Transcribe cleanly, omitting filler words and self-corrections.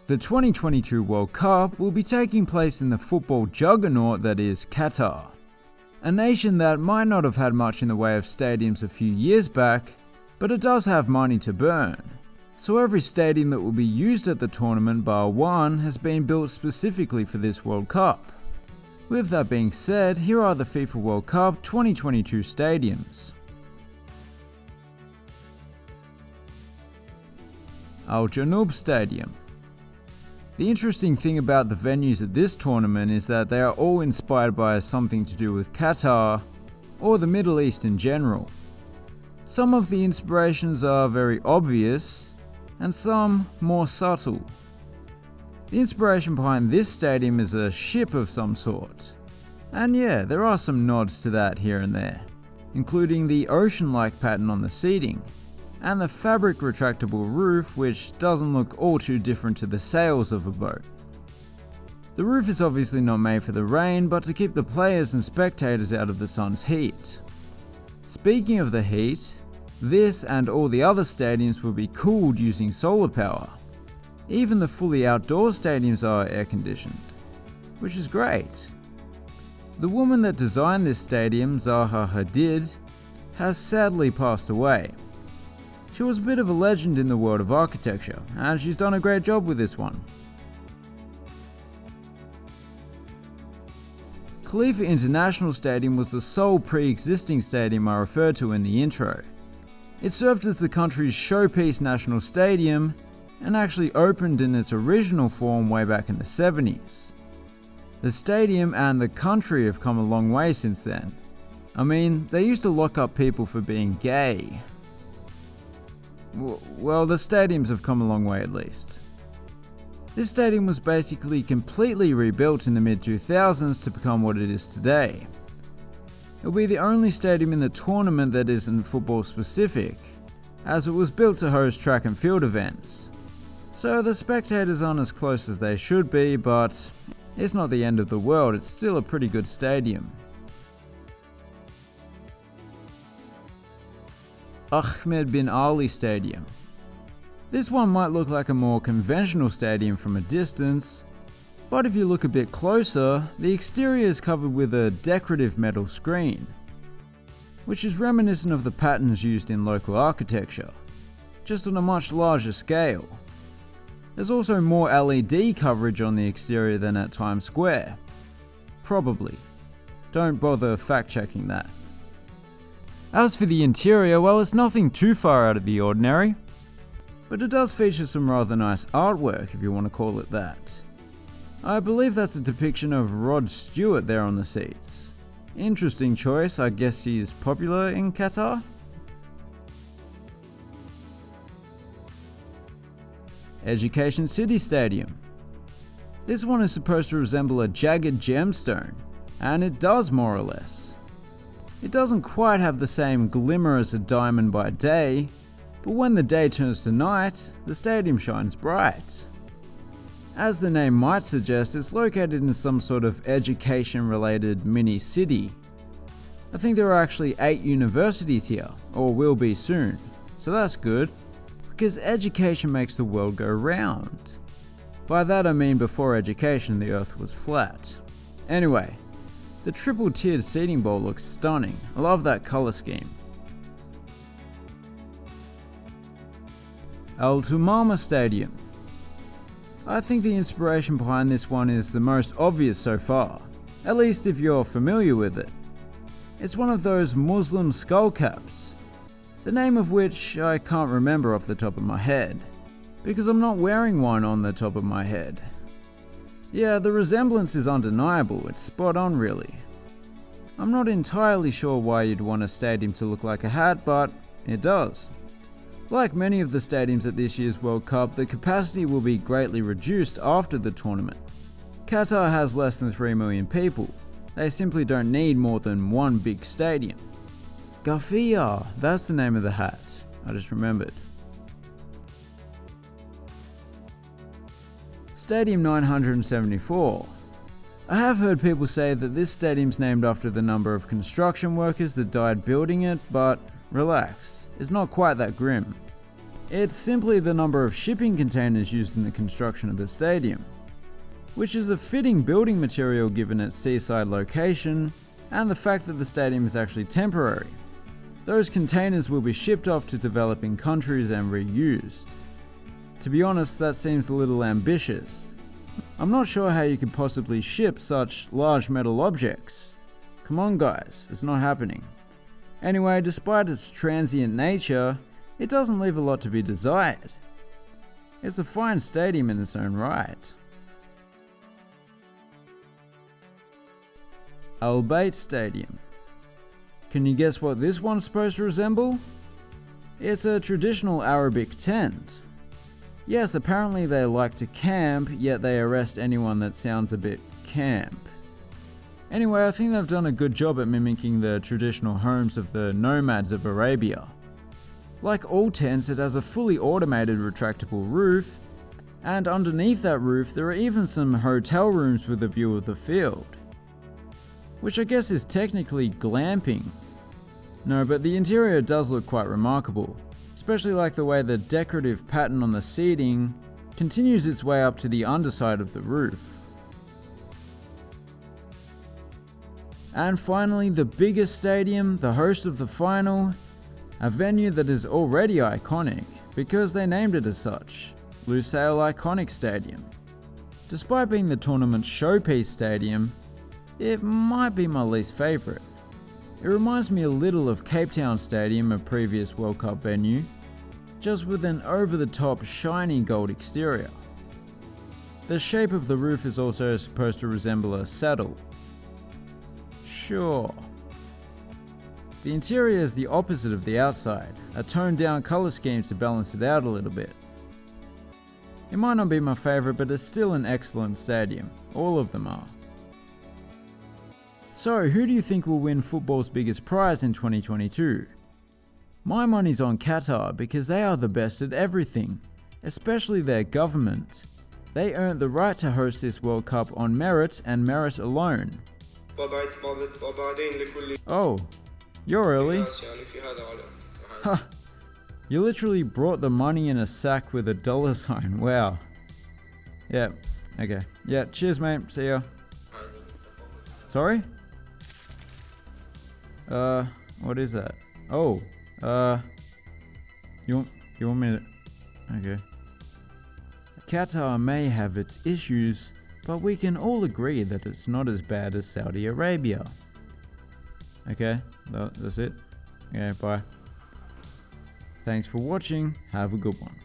The 2022 World Cup will be taking place in the football juggernaut that is Qatar. A nation that might not have had much in the way of stadiums a few years back, but it does have money to burn. So every stadium that will be used at the tournament bar one has been built specifically for this World Cup. With that being said, here are the FIFA World Cup 2022 stadiums. Al Janoub Stadium. The interesting thing about the venues at this tournament is that they are all inspired by something to do with Qatar or the Middle East in general. Some of the inspirations are very obvious and some more subtle. The inspiration behind this stadium is a ship of some sort. And yeah, there are some nods to that here and there, including the ocean-like pattern on the seating and the fabric retractable roof, which doesn't look all too different to the sails of a boat. The roof is obviously not made for the rain, but to keep the players and spectators out of the sun's heat. Speaking of the heat, this and all the other stadiums will be cooled using solar power. Even the fully outdoor stadiums are air conditioned, which is great. The woman that designed this stadium, Zaha Hadid, has sadly passed away. She was a bit of a legend in the world of architecture, and she's done a great job with this one. Khalifa International Stadium was the sole pre-existing stadium I referred to in the intro. It served as the country's showpiece national stadium and actually opened in its original form way back in the 70s. The stadium and the country have come a long way since then. I mean, they used to lock up people for being gay. Well, the stadiums have come a long way at least. This stadium was basically completely rebuilt in the mid-2000s to become what it is today. It will be the only stadium in the tournament that isn't football specific, as it was built to host track and field events. So the spectators aren't as close as they should be, but it's not the end of the world, it's still a pretty good stadium. Ahmed bin Ali Stadium. This one might look like a more conventional stadium from a distance, but if you look a bit closer, the exterior is covered with a decorative metal screen, which is reminiscent of the patterns used in local architecture, just on a much larger scale. There's also more LED coverage on the exterior than at Times Square. Probably. Don't bother fact-checking that. As for the interior, well, it's nothing too far out of the ordinary, but it does feature some rather nice artwork, if you want to call it that. I believe that's a depiction of Rod Stewart there on the seats. Interesting choice, I guess he's popular in Qatar? Education City Stadium. This one is supposed to resemble a jagged gemstone, and it does more or less. It doesn't quite have the same glimmer as a diamond by day, but when the day turns to night, the stadium shines bright. As the name might suggest, it's located in some sort of education-related mini-city. I think there are actually 8 universities here, or will be soon, so that's good, because education makes the world go round. By that I mean before education the earth was flat. Anyway, the triple-tiered seating bowl looks stunning. I love that color scheme. Al Tumama Stadium. I think the inspiration behind this one is the most obvious so far, at least if you're familiar with it. It's one of those Muslim skull caps, the name of which I can't remember off the top of my head, because I'm not wearing one on the top of my head. Yeah, the resemblance is undeniable, it's spot on really. I'm not entirely sure why you'd want a stadium to look like a hat, but it does. Like many of the stadiums at this year's World Cup, the capacity will be greatly reduced after the tournament. Qatar has less than 3 million people. They simply don't need more than one big stadium. Gafia, that's the name of the hat, I just remembered. Stadium 974. I have heard people say that this stadium's named after the number of construction workers that died building it, but relax, it's not quite that grim. It's simply the number of shipping containers used in the construction of the stadium, which is a fitting building material given its seaside location and the fact that the stadium is actually temporary. Those containers will be shipped off to developing countries and reused. To be honest, that seems a little ambitious. I'm not sure how you could possibly ship such large metal objects. Come on guys, it's not happening. Anyway, despite its transient nature, it doesn't leave a lot to be desired. It's a fine stadium in its own right. Al Bayt Stadium. Can you guess what this one's supposed to resemble? It's a traditional Arabic tent. Yes, apparently they like to camp, yet they arrest anyone that sounds a bit camp. Anyway, I think they've done a good job at mimicking the traditional homes of the nomads of Arabia. Like all tents, it has a fully automated retractable roof, and underneath that roof there are even some hotel rooms with a view of the field. Which I guess is technically glamping. No, but the interior does look quite remarkable, especially like the way the decorative pattern on the seating continues its way up to the underside of the roof. And finally, the biggest stadium, the host of the final, a venue that is already iconic because they named it as such, Lusail Iconic Stadium. Despite being the tournament's showpiece stadium, it might be my least favourite. It reminds me a little of Cape Town Stadium, a previous World Cup venue, just with an over-the-top shiny gold exterior. The shape of the roof is also supposed to resemble a saddle. Sure. The interior is the opposite of the outside, a toned-down colour scheme to balance it out a little bit. It might not be my favourite, but it's still an excellent stadium. All of them are. So, who do you think will win football's biggest prize in 2022? My money's on Qatar because they are the best at everything, especially their government. They earned the right to host this World Cup on merit and merit alone. Oh, you're early. Huh. You literally brought the money in a sack with a dollar sign, wow. Yeah, okay. Yeah, cheers mate, see ya. Sorry? What is that? Oh, you want me to... Okay. Qatar may have its issues, but we can all agree that it's not as bad as Saudi Arabia. Okay, that's it. Okay, bye. Thanks for watching, have a good one.